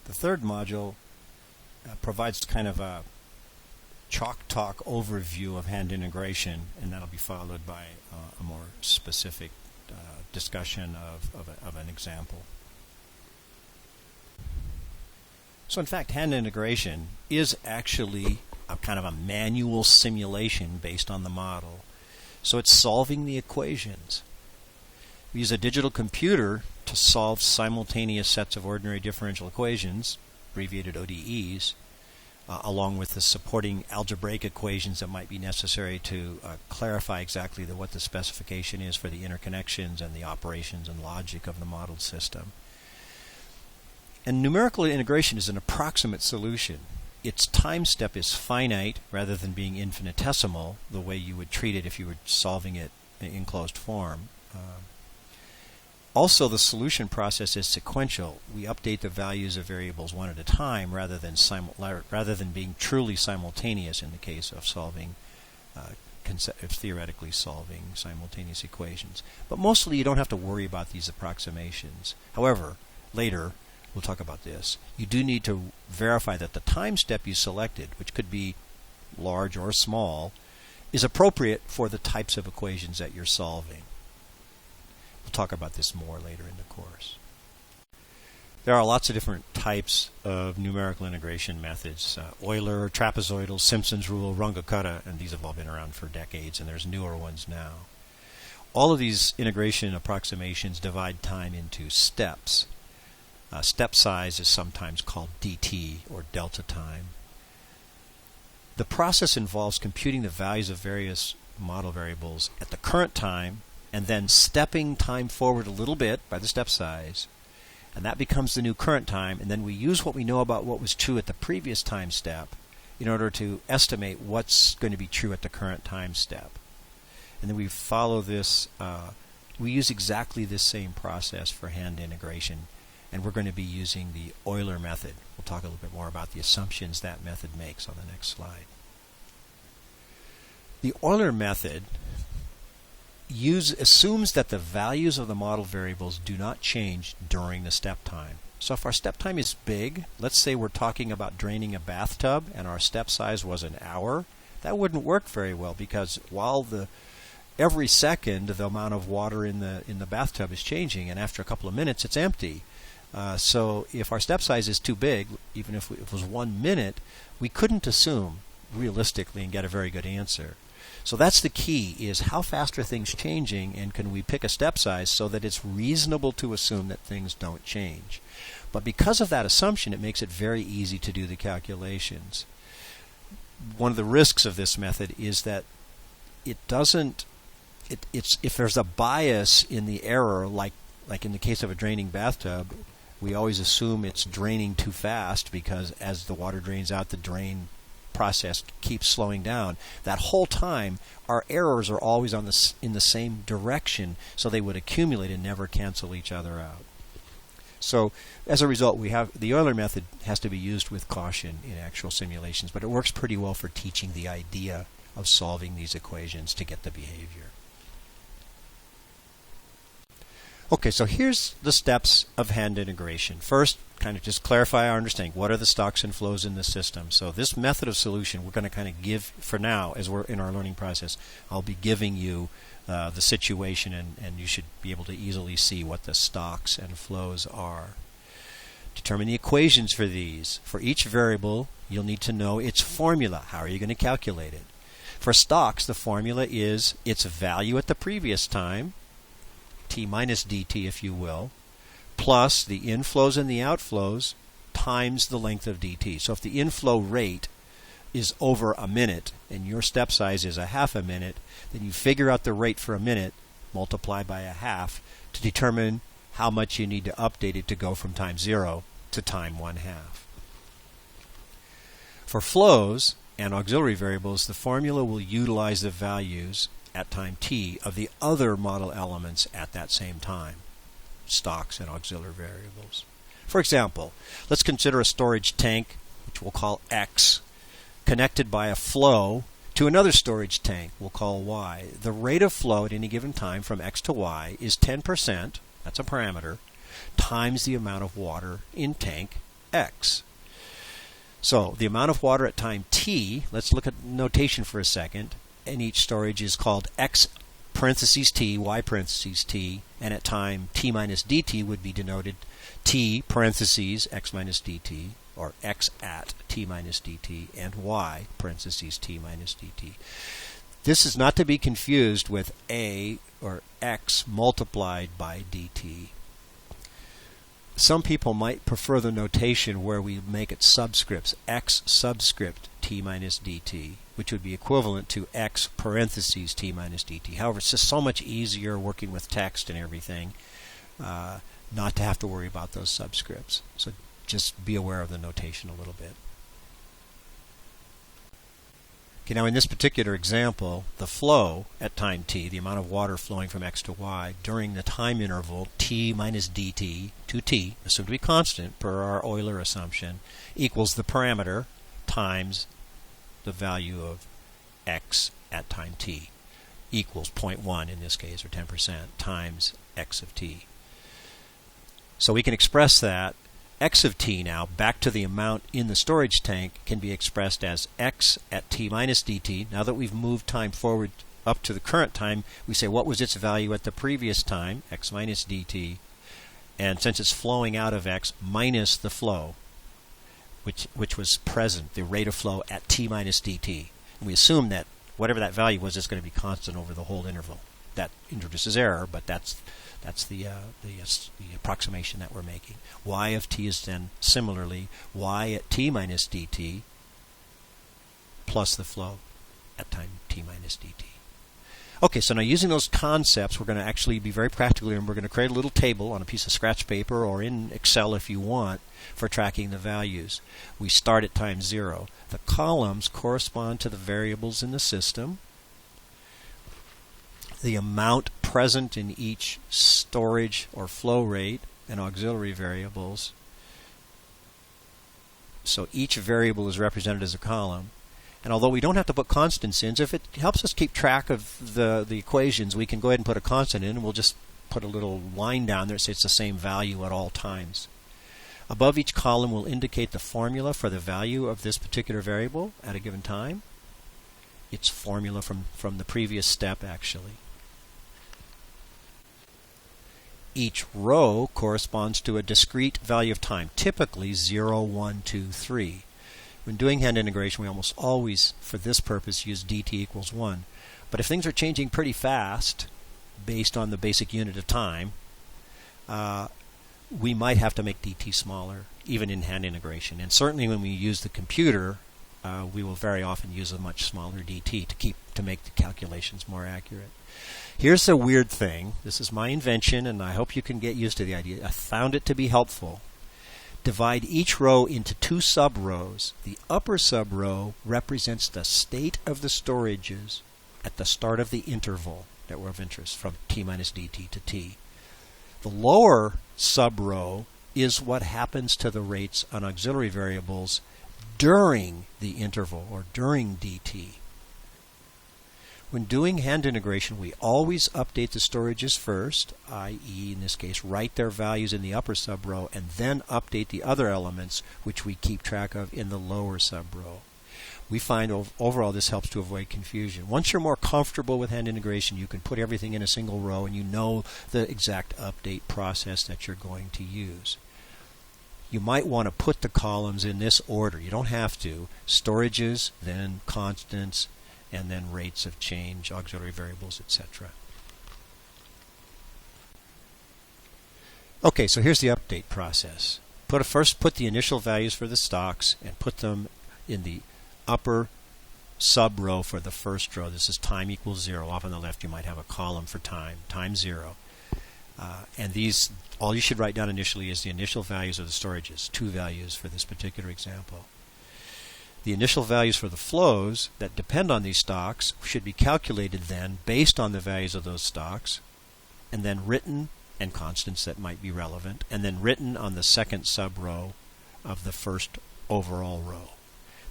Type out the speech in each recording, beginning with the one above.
The third module provides kind of a chalk talk overview of hand integration, and that'll be followed by a more specific discussion of an example. So in fact, hand integration is actually a kind of a manual simulation based on the model. So it's solving the equations. We use a digital computer to solve simultaneous sets of ordinary differential equations, abbreviated ODEs, along with the supporting algebraic equations that might be necessary to clarify exactly what the specification is for the interconnections and the operations and logic of the modeled system. And numerical integration is an approximate solution. Its time step is finite rather than being infinitesimal, the way you would treat it if you were solving it in closed form. Also, the solution process is sequential. We update the values of variables one at a time rather than being truly simultaneous in the case of solving, theoretically solving simultaneous equations. But mostly you don't have to worry about these approximations. However, later we'll talk about this. You do need to verify that the time step you selected, which could be large or small, is appropriate for the types of equations that you're solving. We'll talk about this more later in the course. There are lots of different types of numerical integration methods. Euler, trapezoidal, Simpson's rule, Runge-Kutta, and these have all been around for decades, and there's newer ones now. All of these integration approximations divide time into steps. Step size is sometimes called dt, or delta time. The process involves computing the values of various model variables at the current time and then stepping time forward a little bit by the step size, and that becomes the new current time, and then we use what we know about what was true at the previous time step in order to estimate what's going to be true at the current time step. And then we follow this, we use exactly this same process for hand integration, and we're going to be using the Euler method. We'll talk a little bit more about the assumptions that method makes on the next slide. The Euler method assumes that the values of the model variables do not change during the step time. So if our step time is big, let's say we're talking about draining a bathtub and our step size was an hour, that wouldn't work very well, because while every second the amount of water in the bathtub is changing, and after a couple of minutes it's empty. So if our step size is too big, even if it was 1 minute, we couldn't assume realistically and get a very good answer. So that's the key, is how fast are things changing, and can we pick a step size so that it's reasonable to assume that things don't change. But because of that assumption, it makes it very easy to do the calculations. One of the risks of this method is that if there's a bias in the error, like in the case of a draining bathtub, we always assume it's draining too fast, because as the water drains out, the drain process keeps slowing down. That whole time, our errors are always in the same direction, so they would accumulate and never cancel each other out. So as a result, the Euler method has to be used with caution in actual simulations, but it works pretty well for teaching the idea of solving these equations to get the behavior. Okay, so here's the steps of hand integration. First, kind of just clarify our understanding. What are the stocks and flows in the system? So this method of solution, we're going to kind of give, for now, as we're in our learning process, I'll be giving you the situation, and you should be able to easily see what the stocks and flows are. Determine the equations for these. For each variable, you'll need to know its formula. How are you going to calculate it? For stocks, the formula is its value at the previous time, t minus dt, if you will, plus the inflows and the outflows times the length of dt. So if the inflow rate is over a minute and your step size is a half a minute, then you figure out the rate for a minute, multiply by a half, to determine how much you need to update it to go from time 0 to time 1/2. For flows and auxiliary variables, the formula will utilize the values at time t of the other model elements at that same time, stocks and auxiliary variables. For example, let's consider a storage tank, which we'll call X, connected by a flow to another storage tank we'll call Y. The rate of flow at any given time from X to Y is 10%, that's a parameter, times the amount of water in tank, x. So the amount of water at time t, let's look at notation for a second, and each storage is called x parentheses t, y parentheses t, and at time t minus dt would be denoted t parentheses x minus dt, or x at t minus dt, and y parentheses t minus dt. This is not to be confused with a or x multiplied by dt. Some people might prefer the notation where we make it subscripts, x subscript t minus dt, which would be equivalent to x parentheses t minus dt. However, it's just so much easier working with text and everything not to have to worry about those subscripts. So just be aware of the notation a little bit. Okay, now in this particular example, the flow at time t, the amount of water flowing from x to y during the time interval t minus dt to t, assumed to be constant per our Euler assumption, equals the parameter times the value of x at time t, equals 0.1 in this case, or 10%, times x of t. So we can express that x of t now, back to the amount in the storage tank, can be expressed as x at t minus dt. Now that we've moved time forward up to the current time, we say what was its value at the previous time, x minus dt, and since it's flowing out of x, minus the flow, which was present, the rate of flow at t minus dt. And we assume that whatever that value was is going to be constant over the whole interval. That introduces error, but that's the approximation that we're making. Y of t is then similarly y at t minus dt plus the flow at time t minus dt. Okay, so now using those concepts, we're going to actually be very practical, and we're going to create a little table on a piece of scratch paper or in Excel if you want for tracking the values. We start at time 0. The columns correspond to the variables in the system. The amount present in each storage or flow rate and auxiliary variables. So each variable is represented as a column. And although we don't have to put constants in, if it helps us keep track of the equations, we can go ahead and put a constant in, and we'll just put a little line down there that says it's the same value at all times. Above each column will indicate the formula for the value of this particular variable at a given time. It's formula from the previous step, actually. Each row corresponds to a discrete value of time, typically 0, 1, 2, 3. When doing hand integration, we almost always, for this purpose, use dt equals 1. But if things are changing pretty fast, based on the basic unit of time, we might have to make dt smaller, even in hand integration. And certainly when we use the computer, we will very often use a much smaller dt to make the calculations more accurate. Here's the weird thing. This is my invention, and I hope you can get used to the idea. I found it to be helpful. Divide each row into 2 sub-rows. The upper sub-row represents the state of the storages at the start of the interval that were of interest, from t minus dt to t. The lower sub-row is what happens to the rates on auxiliary variables during the interval, or during dt. When doing hand integration, we always update the storages first, i.e., in this case, write their values in the upper sub-row, and then update the other elements which we keep track of in the lower sub-row. We find overall this helps to avoid confusion. Once you're more comfortable with hand integration, you can put everything in a single row, and you know the exact update process that you're going to use. You might want to put the columns in this order. You don't have to. Storages, then constants, and then rates of change, auxiliary variables, etc. Okay, so here's the update process. First put the initial values for the stocks and put them in the upper sub-row for the first row. This is time equals 0. Off on the left you might have a column for time 0. And these, all you should write down initially is the initial values of the storages, 2 values for this particular example. The initial values for the flows that depend on these stocks should be calculated then based on the values of those stocks, and then written, and constants that might be relevant, and then written on the second sub-row of the first overall row.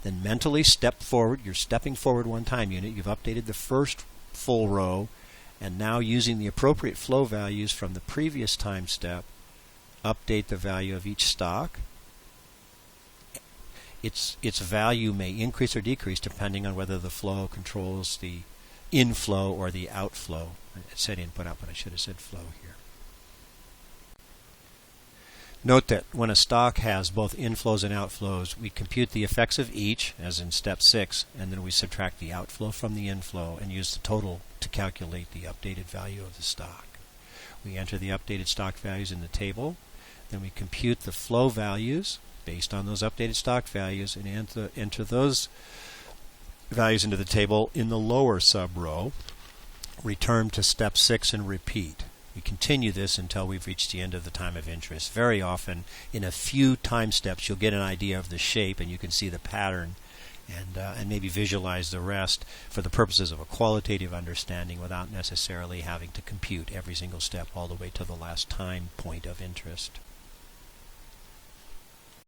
Then mentally step forward. You're stepping forward one time unit. You've updated the first full row, and now using the appropriate flow values from the previous time step, update the value of each stock, its value may increase or decrease depending on whether the flow controls the inflow or the outflow. It said input output, I should have said flow here. Note that when a stock has both inflows and outflows, we compute the effects of each, as in step 6, and then we subtract the outflow from the inflow and use the total to calculate the updated value of the stock. We enter the updated stock values in the table, then we compute the flow values based on those updated stock values and enter those values into the table in the lower sub-row, return to step 6 and repeat. We continue this until we've reached the end of the time of interest. Very often, in a few time steps, you'll get an idea of the shape and you can see the pattern and maybe visualize the rest for the purposes of a qualitative understanding without necessarily having to compute every single step all the way to the last time point of interest.